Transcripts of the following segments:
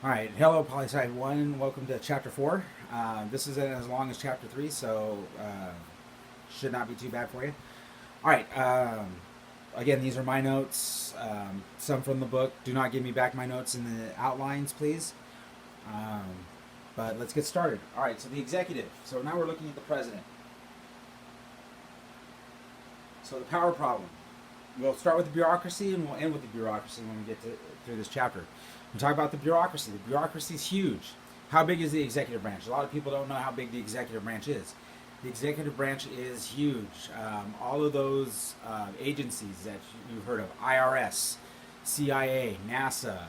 All right, hello, POLSCI 1. Welcome to Chapter 4. This isn't as long as Chapter 3, so should not be too bad for you. All right, again, these are my notes, some from the book. Do not give me back my notes in the outlines, please. Um, but let's get started. All right, so the executive. So now we're looking at the president. So the power problem. We'll start with the bureaucracy and we'll end with the bureaucracy when we get through this chapter. We'll talk about the bureaucracy. The bureaucracy is huge. How big is the executive branch? A lot of people don't know how big the executive branch is. The executive branch is huge. All of those agencies that you've heard of, IRS, CIA, NASA,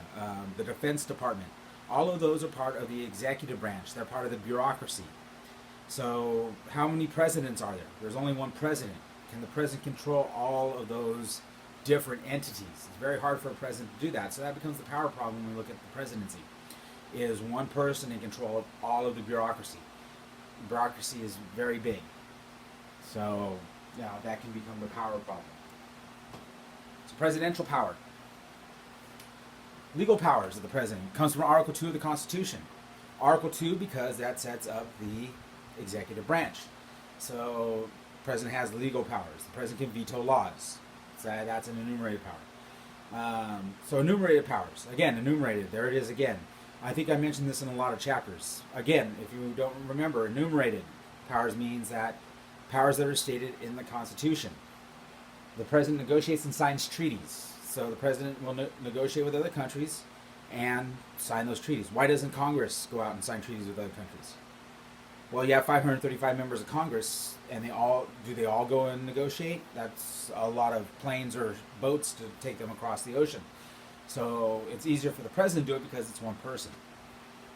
the Defense Department, all of those are part of the executive branch. They're part of the bureaucracy. So how many presidents are there? There's only one president. Can the president control all of those different entities? It's very hard for a president to do that. So that becomes the power problem when we look at the presidency. Is one person in control of all of the bureaucracy. Bureaucracy is very big. So that can become the power problem. So presidential power. Legal powers of the president comes from Article 2 of the Constitution. Article 2 because that sets up the executive branch. So the president has legal powers. The president can veto laws. So that's an enumerated power. So enumerated powers. Again, enumerated. There it is again. I think I mentioned this in a lot of chapters. Again, if you don't remember, enumerated powers means that powers that are stated in the Constitution. The president negotiates and signs treaties. So the president will negotiate with other countries and sign those treaties. Why doesn't Congress go out and sign treaties with other countries? Well, you have 535 members of Congress, and they all go and negotiate? That's a lot of planes or boats to take them across the ocean. So it's easier for the president to do it because it's one person.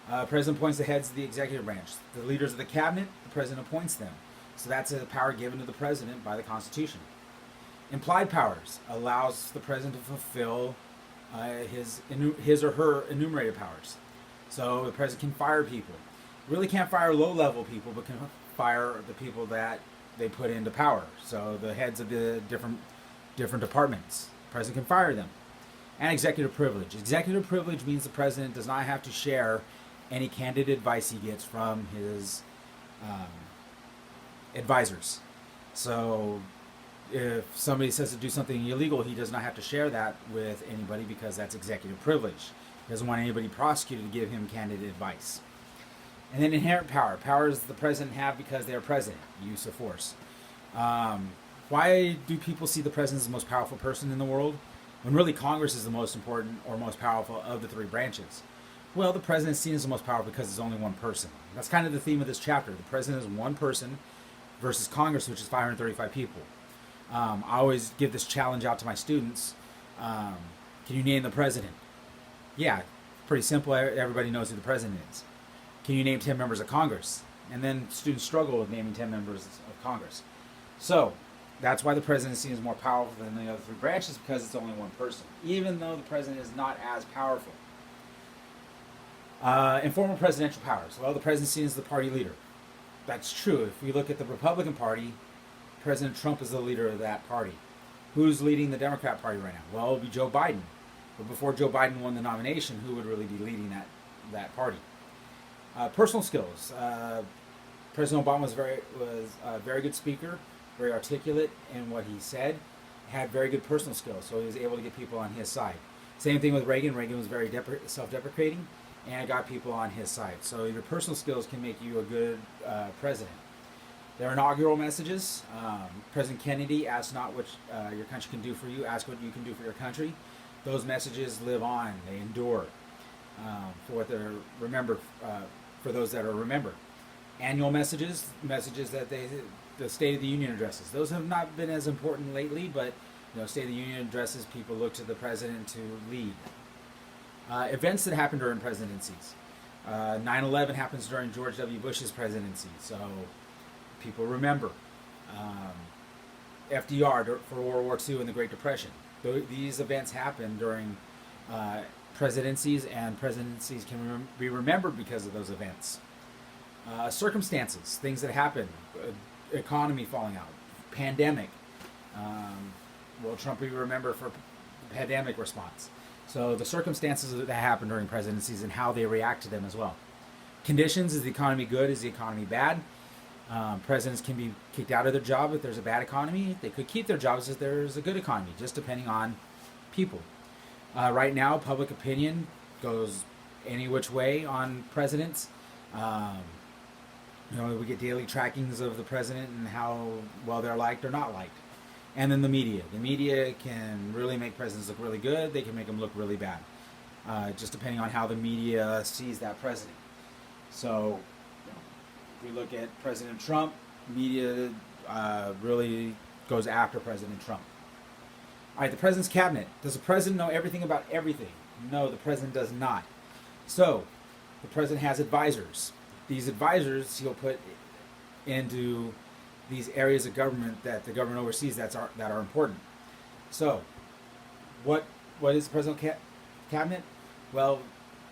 The president appoints the heads of the executive branch. The leaders of the cabinet, the president appoints them. So that's a power given to the president by the Constitution. Implied powers allows the president to fulfill his or her enumerated powers. So the president can fire people. Really can't fire low-level people, but can fire the people that they put into power. So the heads of the different departments, the president can fire them. And executive privilege. Executive privilege means the president does not have to share any candid advice he gets from his advisors. So if somebody says to do something illegal, he does not have to share that with anybody because that's executive privilege. He doesn't want anybody prosecuted to give him candid advice. And then inherent power. Powers the president have because they are president. Use of force. Why do people see the president as the most powerful person in the world, when really Congress is the most important or most powerful of the three branches? Well, the president is seen as the most powerful because it's only one person. That's kind of the theme of this chapter. The president is one person versus Congress, which is 535 people. I always give this challenge out to my students. Can you name the president? Yeah, pretty simple. Everybody knows who the president is. Can you name 10 members of Congress? And then students struggle with naming 10 members of Congress. So that's why the president is seen as more powerful than the other three branches, because it's only one person, even though the president is not as powerful. Informal presidential powers. Well, the president is seen as the party leader. That's true. If we look at the Republican Party, President Trump is the leader of that party. Who's leading the Democrat Party right now? Well, it would be Joe Biden. But before Joe Biden won the nomination, who would really be leading that party? Personal skills. President Obama was a very good speaker, very articulate in what he said, had very good personal skills, so he was able to get people on his side. Same thing with Reagan. Reagan was very self-deprecating and got people on his side. So your personal skills can make you a good president. Their inaugural messages. President Kennedy asked not what your country can do for you, ask what you can do for your country. Those messages live on. They endure for what they're remembered, for those that are remembered. Annual messages that the State of the Union addresses. Those have not been as important lately, but State of the Union addresses, people look to the president to lead. Events that happen during presidencies. 9/11 happens during George W. Bush's presidency, so people remember. FDR for World War II and the Great Depression. These events happen during presidencies, and presidencies can be remembered because of those events. Circumstances, things that happen, economy falling out, pandemic. Will Trump be remembered for pandemic response? So the circumstances that happen during presidencies and how they react to them as well. Conditions: is the economy good? Is the economy bad? Presidents can be kicked out of their job if there's a bad economy. They could keep their jobs if there's a good economy, just depending on people. Right now, public opinion goes any which way on presidents. We get daily trackings of the president and how well they're liked or not liked. And then the media. The media can really make presidents look really good. They can make them look really bad, just depending on how the media sees that president. So, if we look at President Trump, media really goes after President Trump. All right, the president's cabinet. Does the president know everything about everything? No, the president does not. So, the president has advisors. These advisors he'll put into these areas of government that the government oversees that are important. So, what is the president's cabinet? Well,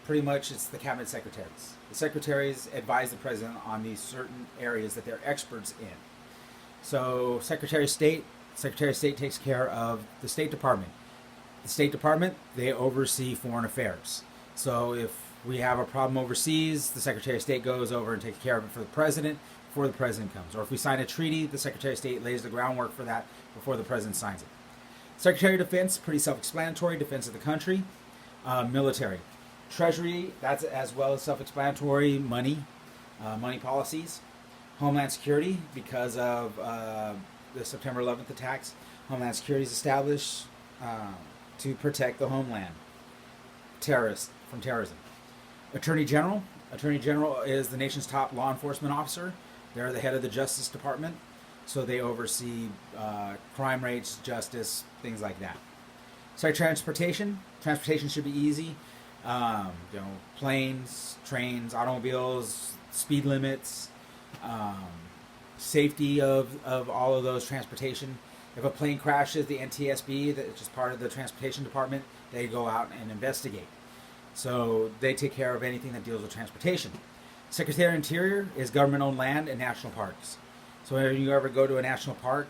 pretty much it's the cabinet secretaries. The secretaries advise the president on these certain areas that they're experts in. So, Secretary of State takes care of the State Department. The State Department, they oversee foreign affairs. So if we have a problem overseas, the Secretary of State goes over and takes care of it for the president before the president comes. Or if we sign a treaty, the Secretary of State lays the groundwork for that before the president signs it. Secretary of Defense, pretty self-explanatory, defense of the country. Military. Treasury, that's as well as self-explanatory, money policies. Homeland Security, because of the September 11th attacks, Homeland Security is established to protect the homeland from terrorism. Attorney General is the nation's top law enforcement officer. They're the head of the Justice Department, so they oversee crime rates, justice, things like that. Secretary of Transportation should be easy. Planes, trains, automobiles, speed limits, safety of all of those transportation. If a plane crashes, the NTSB, which is part of the Transportation Department, they go out and investigate. So they take care of anything that deals with transportation. Secretary of Interior is government-owned land and national parks. So if you ever go to a national park,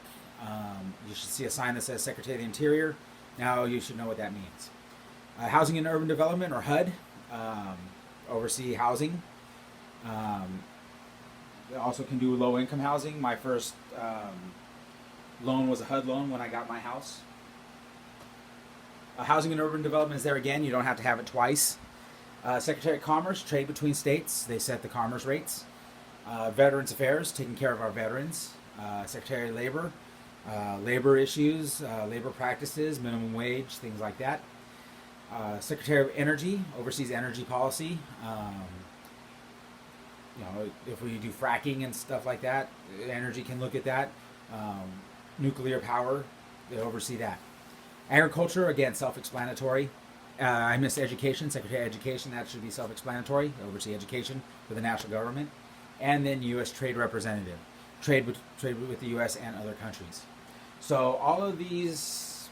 you should see a sign that says Secretary of the Interior. Now you should know what that means. Housing and Urban Development, or HUD, oversee housing. They also can do low-income housing. My first loan was a HUD loan when I got my house. Housing and Urban Development is there again. You don't have to have it twice. Secretary of Commerce, trade between states. They set the commerce rates. Veterans Affairs, taking care of our veterans. Secretary of Labor, labor issues, labor practices, minimum wage, things like that. Secretary of Energy, oversees energy policy. If we do fracking and stuff like that, energy can look at that. Nuclear power, they oversee that. Agriculture, again, self-explanatory. I missed Education, Secretary of Education, that should be self-explanatory. They oversee education for the national government. And then U.S. Trade Representative, trade with the U.S. and other countries. So all of these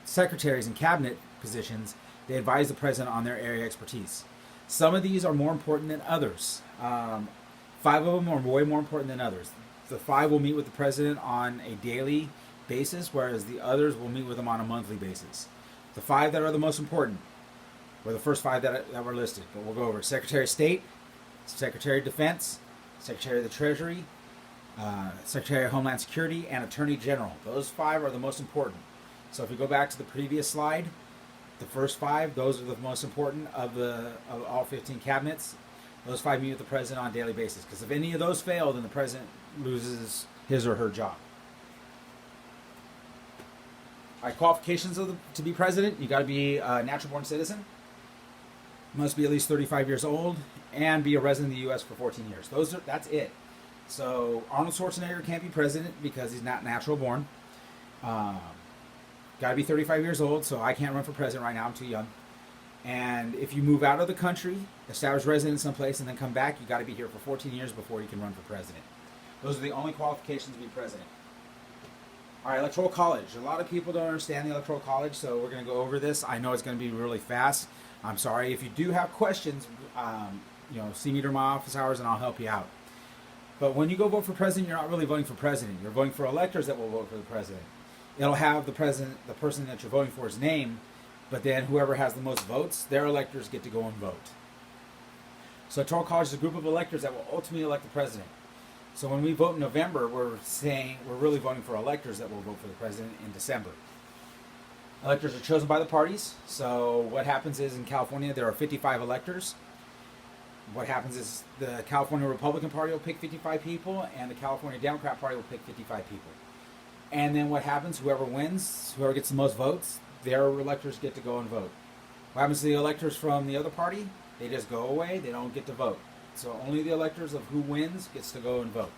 secretaries and cabinet positions, they advise the president on their area of expertise. Some of these are more important than others. 5 of them are way more important than others. The 5 will meet with the president on a daily basis, whereas the others will meet with them on a monthly basis. The 5 that are the most important were the first 5 that were listed, but we'll go over Secretary of State, Secretary of Defense, Secretary of the Treasury, Secretary of Homeland Security, and Attorney General. Those 5 are the most important. So if we go back to the previous slide, the first 5, those are the most important of all 15 cabinets. Those 5 meet with the president on a daily basis, because if any of those fail, then the president loses his or her job. All right, qualifications to be president: you got to be a natural-born citizen, must be at least 35 years old, and be a resident of the U.S. for 14 years. That's it. So Arnold Schwarzenegger can't be president because he's not natural-born. Got to be 35 years old, so I can't run for president right now. I'm too young. And if you move out of the country, establish residence someplace, and then come back, you got to be here for 14 years before you can run for president. Those are the only qualifications to be president. All right, Electoral College. A lot of people don't understand the Electoral College, so we're going to go over this. I know it's going to be really fast. I'm sorry. If you do have questions, see me during my office hours, and I'll help you out. But when you go vote for president, you're not really voting for president. You're voting for electors that will vote for the president. It'll have the person that you're voting for's name But then whoever has the most votes, their electors get to go and vote. So Electoral College is a group of electors that will ultimately elect the president. So when we vote in November, we're saying we're really voting for electors that will vote for the president in December. Electors are chosen by the parties. So what happens is in California, there are 55 electors. What happens is the California Republican Party will pick 55 people, and the California Democrat Party will pick 55 people. And then what happens, whoever wins, whoever gets the most votes, their electors get to go and vote. What happens to the electors from the other party? They just go away, they don't get to vote. So only the electors of who wins gets to go and vote.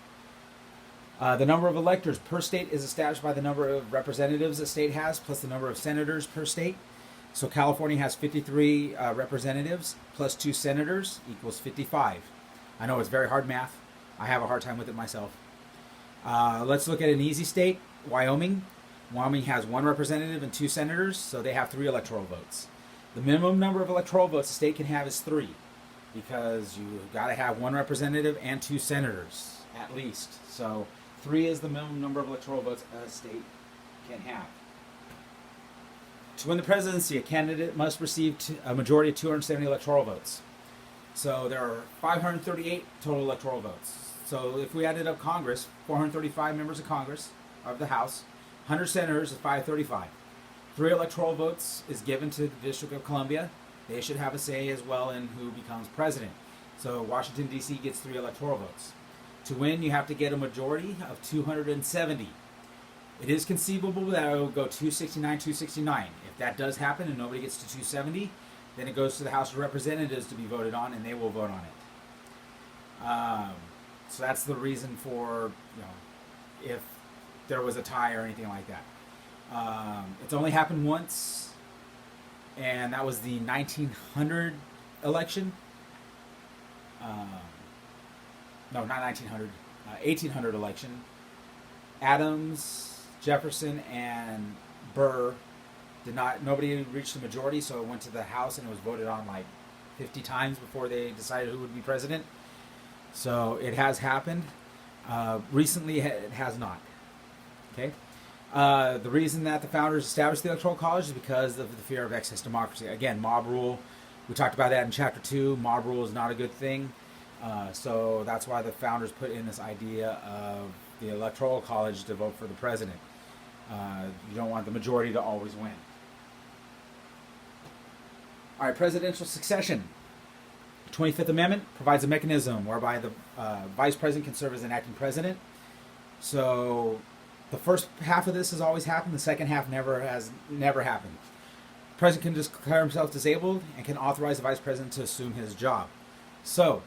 The number of electors per state is established by the number of representatives a state has, plus the number of senators per state. So California has 53 representatives, plus 2 senators, equals 55. I know it's very hard math. I have a hard time with it myself. Let's look at an easy state, Wyoming. Wyoming has 1 representative and 2 senators, so they have 3 electoral votes. The minimum number of electoral votes a state can have is 3, because you've got to have 1 representative and 2 senators, at least. So 3 is the minimum number of electoral votes a state can have. To win the presidency, a candidate must receive a majority of 270 electoral votes. So there are 538 total electoral votes. So if we added up Congress, 435 members of Congress, of the House, 100 senators is 535. 3 electoral votes is given to the District of Columbia. They should have a say as well in who becomes president. So Washington, D.C. gets 3 electoral votes. To win, you have to get a majority of 270. It is conceivable that it will go 269, 269. If that does happen and nobody gets to 270, then it goes to the House of Representatives to be voted on, and they will vote on it. So that's the reason for, if there was a tie or anything like that. It's only happened once, and that was the 1900 election. No, not 1900, 1800 election. Adams, Jefferson, and Burr nobody reached the majority, so it went to the House and it was voted on like 50 times before they decided who would be president. So it has happened. Recently, it has not. Okay. The reason that the founders established the Electoral College is because of the fear of excess democracy. Again, mob rule. We talked about that in Chapter 2. Mob rule is not a good thing. So that's why the founders put in this idea of the Electoral College to vote for the president. You don't want the majority to always win. All right, presidential succession. The 25th Amendment provides a mechanism whereby the vice president can serve as an acting president. So the first half of this has always happened. The second half never happened. The president can just declare himself disabled and can authorize the vice president to assume his job. So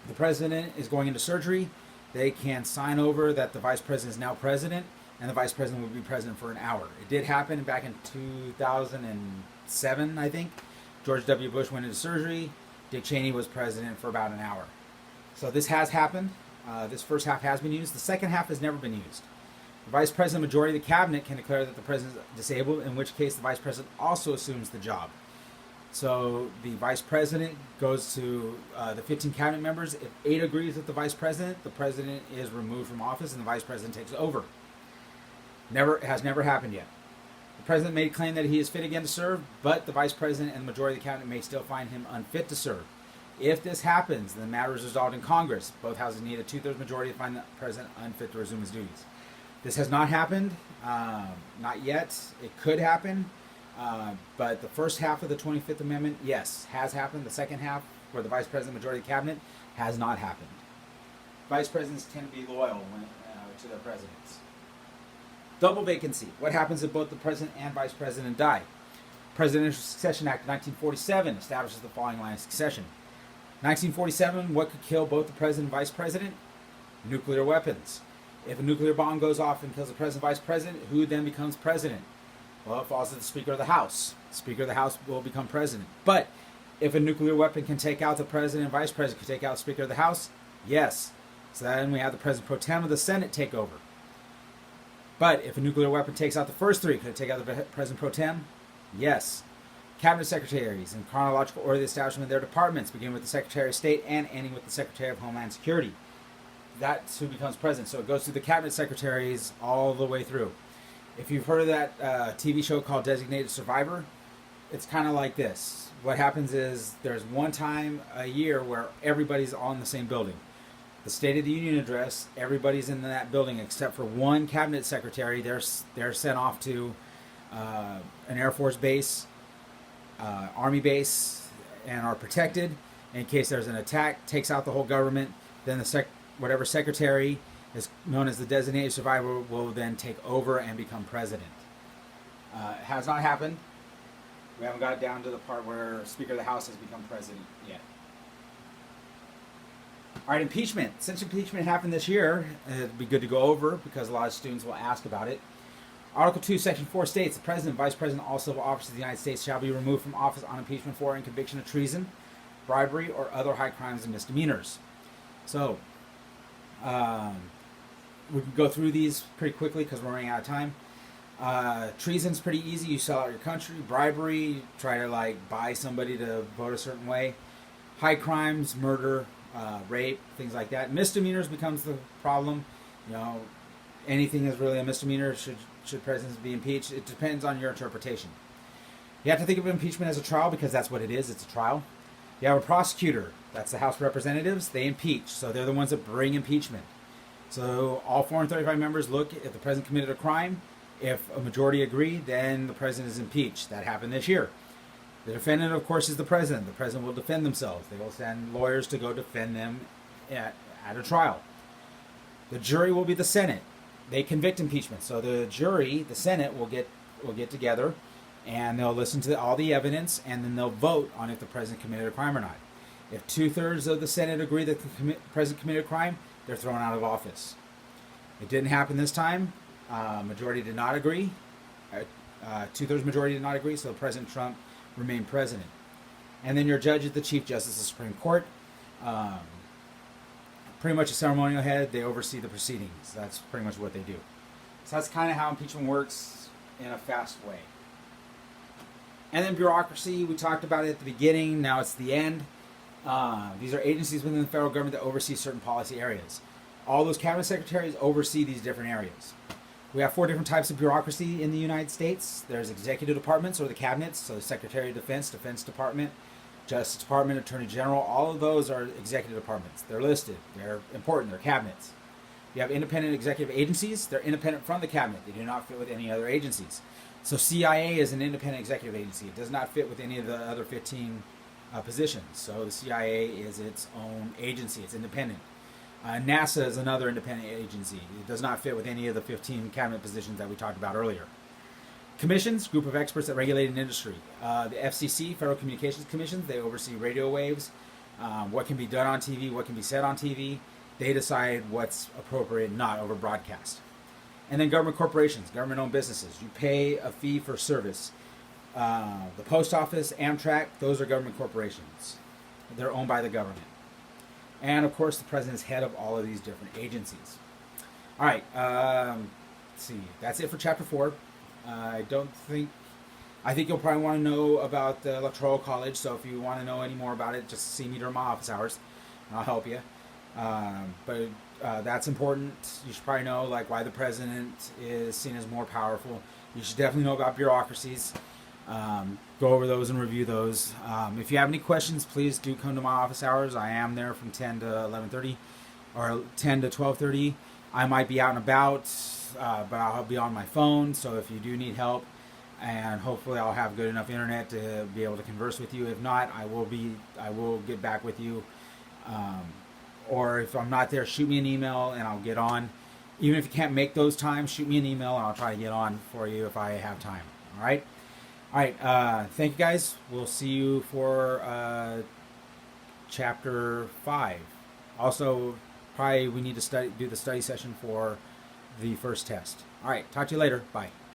the president is going into surgery. They can sign over that the vice president is now president, and the vice president will be president for an hour. It did happen back in 2007, I think. George W. Bush went into surgery. Dick Cheney was president for about an hour. So this has happened. This first half has been used. The second half has never been used. The vice president majority of the cabinet can declare that the president is disabled, in which case the vice president also assumes the job. So the vice president goes to the 15 cabinet members. If 8 agrees with the president is removed from office and the vice president takes over. It has never happened yet. The president may claim that he is fit again to serve, but the vice president and the majority of the cabinet may still find him unfit to serve. If this happens, then the matter is resolved in Congress. Both houses need a 2/3 majority to find the president unfit to resume his duties. This has not happened, not yet. It could happen, but the first half of the 25th Amendment, yes, has happened. The second half, where the vice president, majority of the cabinet, has not happened. Vice presidents tend to be loyal to their presidents. Double vacancy. What happens if both the president and vice president die? Presidential Succession Act of 1947 establishes the following line of succession. 1947, what could kill both the president and vice president? Nuclear weapons. If a nuclear bomb goes off and kills the president and vice president, who then becomes president? Well, it falls to the Speaker of the House. The Speaker of the House will become president. But if a nuclear weapon can take out the president and vice president, can take out the Speaker of the House? Yes. So then we have the president pro tem of the Senate take over. But if a nuclear weapon takes out the first 3, could it take out the president pro tem? Yes. Cabinet secretaries, in chronological order of the establishment of their departments, beginning with the Secretary of State and ending with the Secretary of Homeland Security. That's who becomes president. So it goes through the cabinet secretaries all the way through. If you've heard of that TV show called Designated Survivor, it's kind of like this. What happens is there's one time a year where everybody's on the same building. The State of the Union address, everybody's in that building except for one cabinet secretary. They're sent off to an Air Force base, Army base, and are protected in case there's an attack. Takes out the whole government. Then whatever secretary is known as the designated survivor will then take over and become president. It has not happened. We haven't got down to the part where Speaker of the House has become president yet. All right, impeachment. Since impeachment happened this year, it'd be good to go over because a lot of students will ask about it. Article 2, Section 4 states, the President, Vice President, all civil officers of the United States shall be removed from office on impeachment for and conviction of treason, bribery, or other high crimes and misdemeanors. So, we can go through these pretty quickly because we're running out of time. Treason's pretty easy. You sell out your country. Bribery, try to buy somebody to vote a certain way. High crimes, murder, rape, things like that. Misdemeanors becomes the problem. Anything is really a misdemeanor. Should presidents be impeached? It depends on your interpretation. You have to think of impeachment as a trial because that's what it is. It's a trial. You have a prosecutor. That's the House of Representatives. They impeach. So they're the ones that bring impeachment. So all 435 members look if the president committed a crime. If a majority agree, then the president is impeached. That happened this year. The defendant, of course, is the president. The president will defend themselves. They will send lawyers to go defend them at a trial. The jury will be the Senate. They convict impeachment. So the jury, the Senate, will get together, and they'll listen to all the evidence, and then they'll vote on if the president committed a crime or not. If 2/3 of the Senate agree that the president committed a crime, they're thrown out of office. It didn't happen this time. Majority did not agree. 2/3 majority did not agree, so President Trump remained president. And then your judge is the Chief Justice of the Supreme Court. Pretty much a ceremonial head. They oversee the proceedings. That's pretty much what they do. So that's kind of how impeachment works in a fast way. And then bureaucracy, we talked about it at the beginning. Now it's the end. These are agencies within the federal government that oversee certain policy areas. All those cabinet secretaries oversee these different areas. We have 4 different types of bureaucracy in the United States. There's executive departments, or the cabinets, so the Secretary of Defense, Defense Department, Justice Department, Attorney General. All of those are executive departments. They're listed. They're important. They're cabinets. You have independent executive agencies. They're independent from the cabinet. They do not fit with any other agencies. So CIA is an independent executive agency. It does not fit with any of the other 15 positions. So the CIA is its own agency. It's independent. NASA is another independent agency. It does not fit with any of the 15 cabinet positions that we talked about earlier. Commissions, group of experts that regulate an industry. The FCC, Federal Communications Commission, they oversee radio waves, what can be done on TV, what can be said on TV. They decide what's appropriate and not over broadcast. And then government corporations, government-owned businesses. You pay a fee for service. The post office, Amtrak, those are government corporations. They're owned by the government. And, of course, the president is head of all of these different agencies. All right, let's see. That's it for Chapter 4. I think you'll probably want to know about the Electoral College, so if you want to know any more about it, just see me during my office hours, and I'll help you. But that's important. You should probably know why the president is seen as more powerful. You should definitely know about bureaucracies. Go over those and review those. If you have any questions, please do come to my office hours. I am there from 10 to 11:30 or 10 to 12:30. I might be out and about, but I'll be on my phone. So if you do need help, and hopefully I'll have good enough internet to be able to converse with you. If not, I will get back with you. Or if I'm not there, shoot me an email and I'll get on. Even if you can't make those times, shoot me an email and I'll try to get on for you if I have time. All right. All right. Thank you, guys. We'll see you for Chapter 5. Also, probably we need to do the study session for the first test. All right. Talk to you later. Bye.